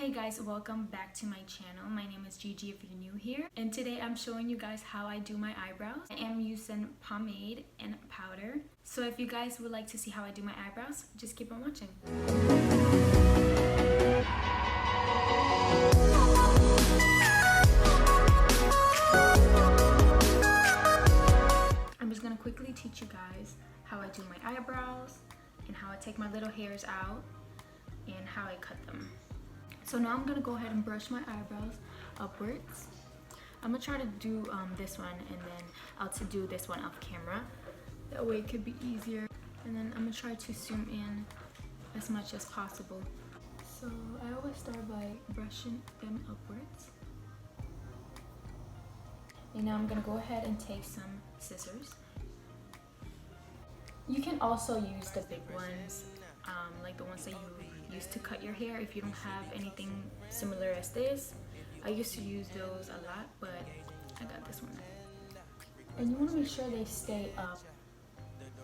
Hey guys, welcome back to my channel. My name is Gigi if you're new here, and today I'm showing you guys how I do my eyebrows. I am using pomade and powder, so if you guys would like to see how I do my eyebrows, just keep on watching. I'm just gonna quickly teach you guys how I do my eyebrows and how I take my little hairs out and how I cut them. So now I'm gonna go ahead and brush my eyebrows upwards. I'm gonna try to do this one, and then I'll do this one off camera. That way it could be easier. And then I'm gonna try to zoom in as much as possible. So I always start by brushing them upwards. And now I'm gonna go ahead and take some scissors. You can also use the big ones, like the ones that you use to cut your hair if you don't have anything similar as this. I used to use those a lot, but I got this one. And you want to make sure they stay up.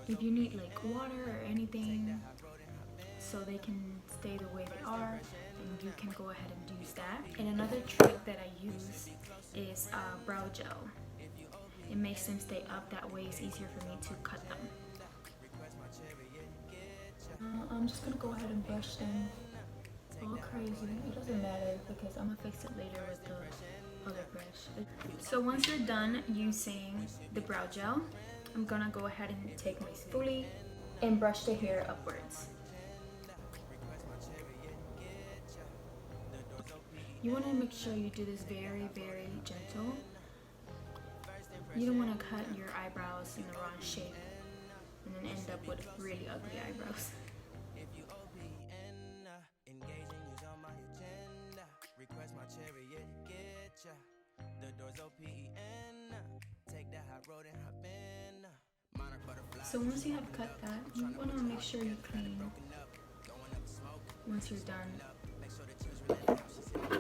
If you need like water or anything so they can stay the way they are, then you can go ahead and use that. And another trick that I use is brow gel. It makes them stay up, that way it's easier for me to cut them. I'm just gonna go ahead and brush them all crazy. It doesn't matter because I'm gonna fix it later with the other brush. So once you're done using the brow gel, I'm gonna go ahead and take my spoolie and brush the hair upwards. You want to make sure you do this very, very gentle. You don't want to cut your eyebrows in the wrong shape and then end up with really ugly eyebrows. So once you have cut that, you want to make sure you clean once you're done.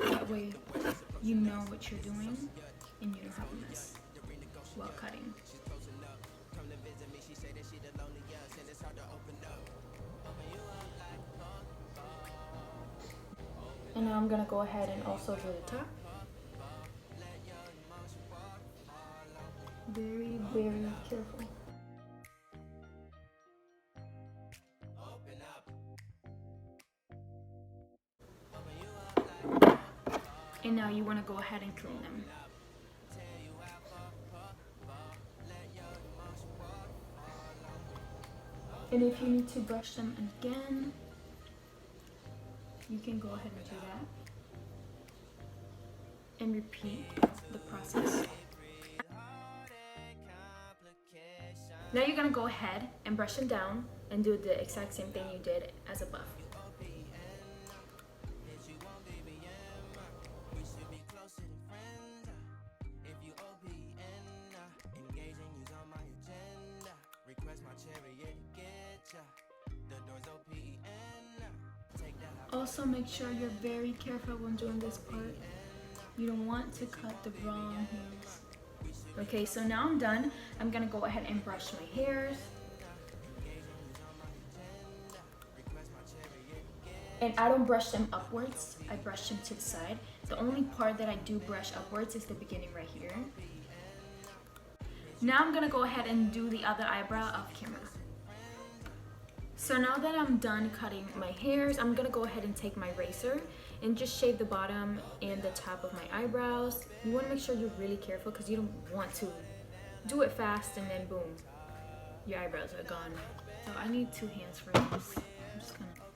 That way you know what you're doing and you don't have a mess while cutting. And now I'm gonna go ahead and also do the top. Very, very careful. And now you want to go ahead and clean them. And if you need to brush them again, you can go ahead and do that. And repeat the process. Now you're going to go ahead and brush them down and do the exact same thing you did as above. Also make sure you're very careful when doing this part. You don't want to cut the wrong hairs. Okay, so now I'm done. I'm gonna go ahead and brush my hairs. And I don't brush them upwards, I brush them to the side. The only part that I do brush upwards is the beginning right here. Now I'm gonna go ahead and do the other eyebrow off camera. So now that I'm done cutting my hairs, I'm gonna go ahead and take my razor and just shave the bottom and the top of my eyebrows. You wanna make sure you're really careful because you don't want to do it fast and then boom, your eyebrows are gone. So I need 2 hands for this.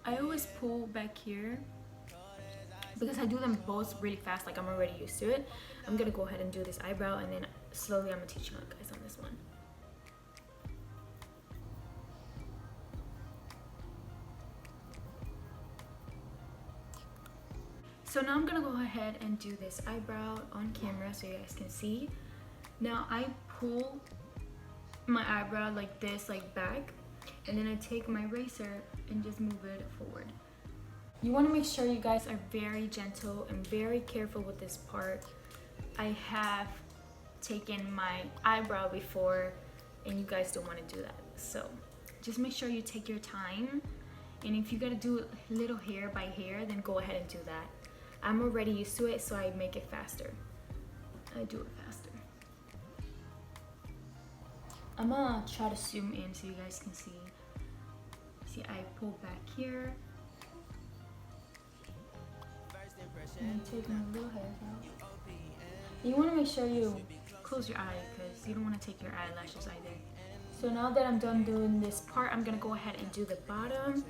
I always pull back here because I do them both really fast, like I'm already used to it. I'm gonna go ahead and do this eyebrow, and then slowly I'm gonna teach you guys on this one. So now I'm gonna go ahead and do this eyebrow on camera so you guys can see. Now I pull my eyebrow like this, like back, and then I take my razor and just move it forward. You wanna make sure you guys are very gentle and very careful with this part. I have taken my eyebrow before and you guys don't wanna do that. So just make sure you take your time, and if you gotta do little hair by hair, then go ahead and do that. I'm already used to it, so I make it faster. I do it faster. I'm gonna try to zoom in so you guys can see. See, I pull back here. And take my little hairs out. You want to make sure you close your eye because you don't want to take your eyelashes either. So now that I'm done doing this part, I'm gonna go ahead and do the bottom.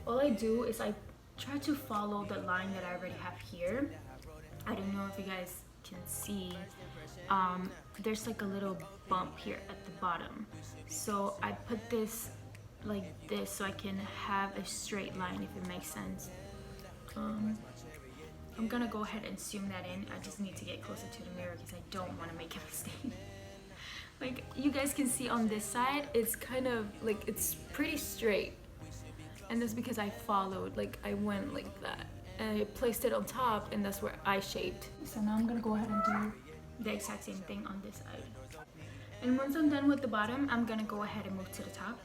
All I do is I try to follow the line that I already have here. I don't know if you guys can see. There's like a little bump here at the bottom. So I put this like this so I can have a straight line, if it makes sense. I'm gonna go ahead and zoom that in. I just need to get closer to the mirror because I don't want to make a mistake. Like you guys can see on this side, it's kind of like it's pretty straight. And that's because I followed, like I went like that. And I placed it on top and that's where I shaped. So now I'm gonna go ahead and do the exact same thing on this side. And once I'm done with the bottom, I'm gonna go ahead and move to the top.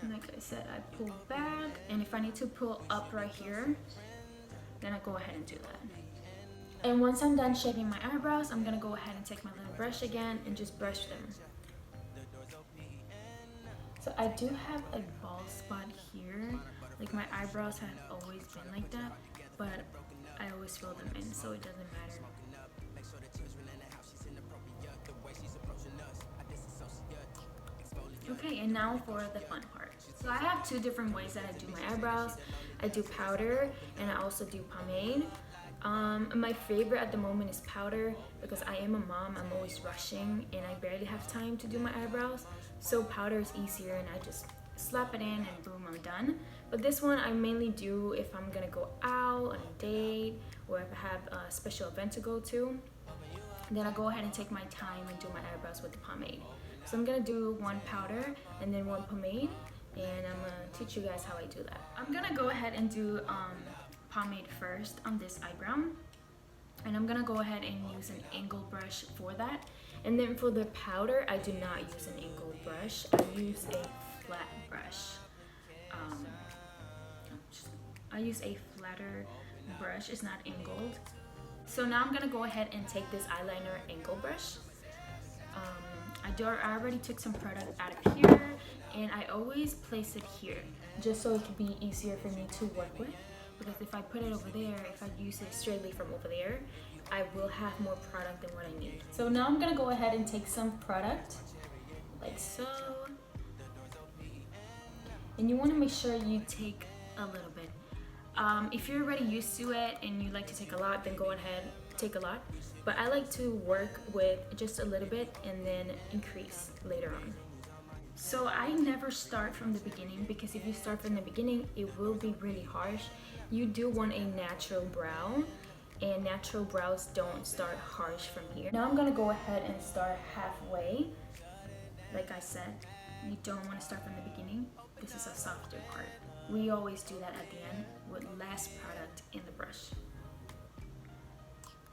And like I said, I pull back, and if I need to pull up right here, then I go ahead and do that. And once I'm done shaping my eyebrows, I'm gonna go ahead and take my little brush again and just brush them. So I do have a bald spot here. Like my eyebrows have always been like that, but I always fill them in, so it doesn't matter. Okay, and now for the fun part. So I have two different ways that I do my eyebrows. I do powder and I also do pomade. My favorite at the moment is powder because I am a mom, I'm always rushing and I barely have time to do my eyebrows. So powder is easier and I just slap it in and boom, I'm done. But this one I mainly do if I'm gonna go out on a date or if I have a special event to go to. Then I go ahead and take my time and do my eyebrows with the pomade. So I'm gonna do one powder and then one pomade, and I'm gonna teach you guys how I do that. I'm gonna go ahead and do pomade first on this eyebrow, and I'm gonna go ahead and use an angle brush for that. And then for the powder, I do not use an angle brush. I use a flat brush. I use a flatter brush. It's not angled. So now I'm gonna go ahead and take this eyeliner angle brush. I already took some product out of here, and I always place it here just so it could be easier for me to work with, because if I put it over there, if I use it straightly from over there, I will have more product than what I need. So now I'm gonna go ahead and take some product like so, and you want to make sure you take a little bit. If you're already used to it and you like to take a lot, then go ahead, take a lot. But I like to work with just a little bit and then increase later on. So I never start from the beginning, because if you start from the beginning, it will be really harsh. You do want a natural brow, and natural brows don't start harsh from here. Now I'm gonna go ahead and start halfway. Like I said, you don't want to start from the beginning. This is a softer part. We always do that at the end with less product in the brush.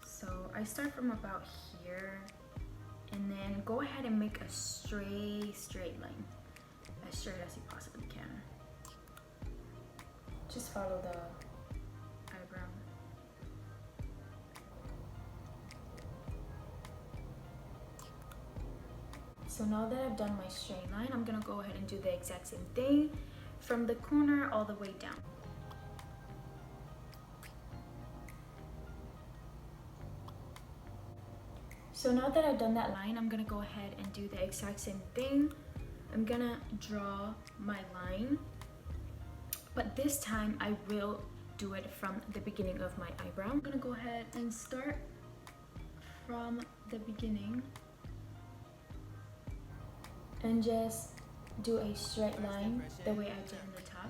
So I start from about here, and then go ahead and make a straight line, as straight as you possibly can. Just follow the eyebrow. So now that I've done my straight line, I'm gonna go ahead and do the exact same thing from the corner all the way down. So now that I've done that line, I'm gonna go ahead and do the exact same thing. I'm gonna draw my line, but this time I will do it from the beginning of my eyebrow. I'm gonna go ahead and start from the beginning and just do a straight line the way I did in the top.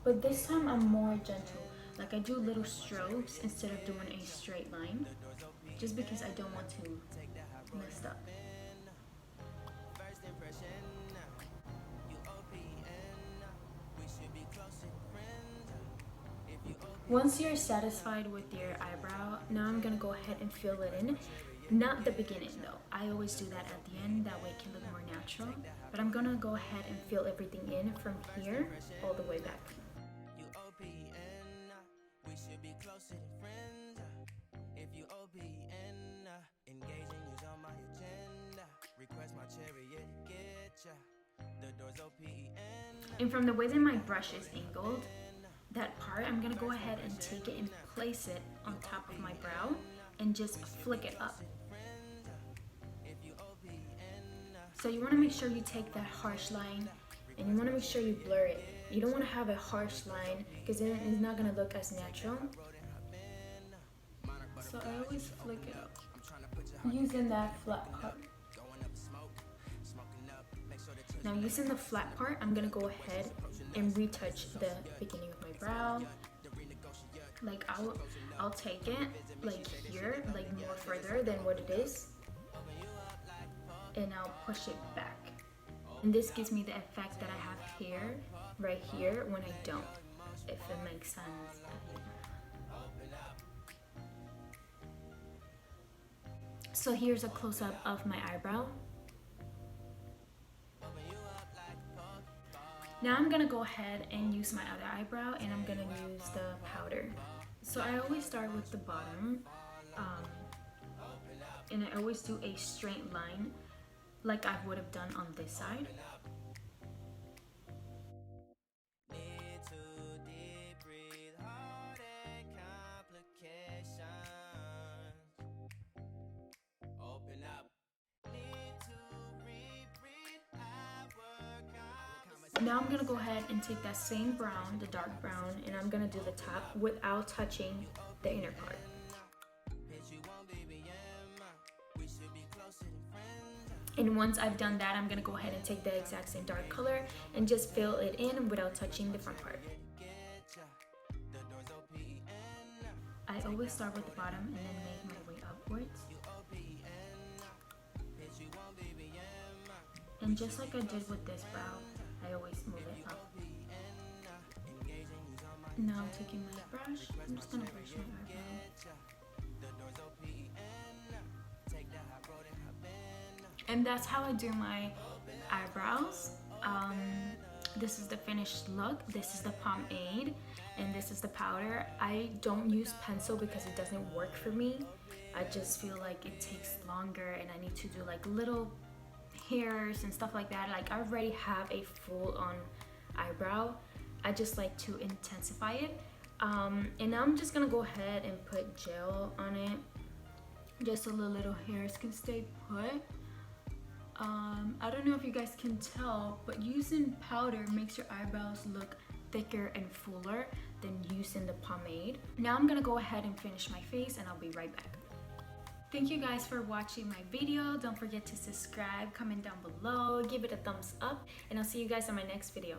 But this time I'm more gentle. Like I do little strokes instead of doing a straight line, just because I don't want to mess up. Once you're satisfied with your eyebrow, now I'm gonna go ahead and fill it in. Not the beginning though. I always do that at the end, that way it can look more natural. But I'm gonna go ahead and fill everything in from here all the way back. And from the way that my brush is angled, that part, I'm gonna go ahead and take it and place it on top of my brow and just flick it up. So you wanna make sure you take that harsh line and you wanna make sure you blur it. You don't wanna have a harsh line because then it's not gonna look as natural. So I always flick it up using that flat part. Now using the flat part, I'm gonna go ahead and retouch the beginning of my brow. Like I'll take it like here, like more further than what it is, and I'll push it back. And this gives me the effect that I have hair right here when I don't, if it makes sense. So here's a close-up of my eyebrow. Now I'm gonna go ahead and use my other eyebrow, and I'm gonna use the powder. So I always start with the bottom, and I always do a straight line like I would have done on this side. Now I'm gonna go ahead and take that same brown, the dark brown, and I'm gonna do the top without touching the inner part. And once I've done that, I'm gonna go ahead and take the exact same dark color and just fill it in without touching the front part. I always start with the bottom and then make my way upwards. And just like I did with this brow, I always move it up. Now I'm taking my brush. I'm just gonna brush my eyebrow. And that's how I do my eyebrows. This is the finished look. This is the pomade, and this is the powder. I don't use pencil because it doesn't work for me. I just feel like it takes longer, and I need to do like little hairs and stuff like that. Like I already have a full-on eyebrow. I just like to intensify it. And now I'm just gonna go ahead and put gel on it, just so the little hairs can stay put. I don't know if you guys can tell, but using powder makes your eyebrows look thicker and fuller than using the pomade. Now I'm gonna go ahead and finish my face, and I'll be right back. Thank you guys for watching my video. Don't forget to subscribe, comment down below, give it a thumbs up, and I'll see you guys in my next video.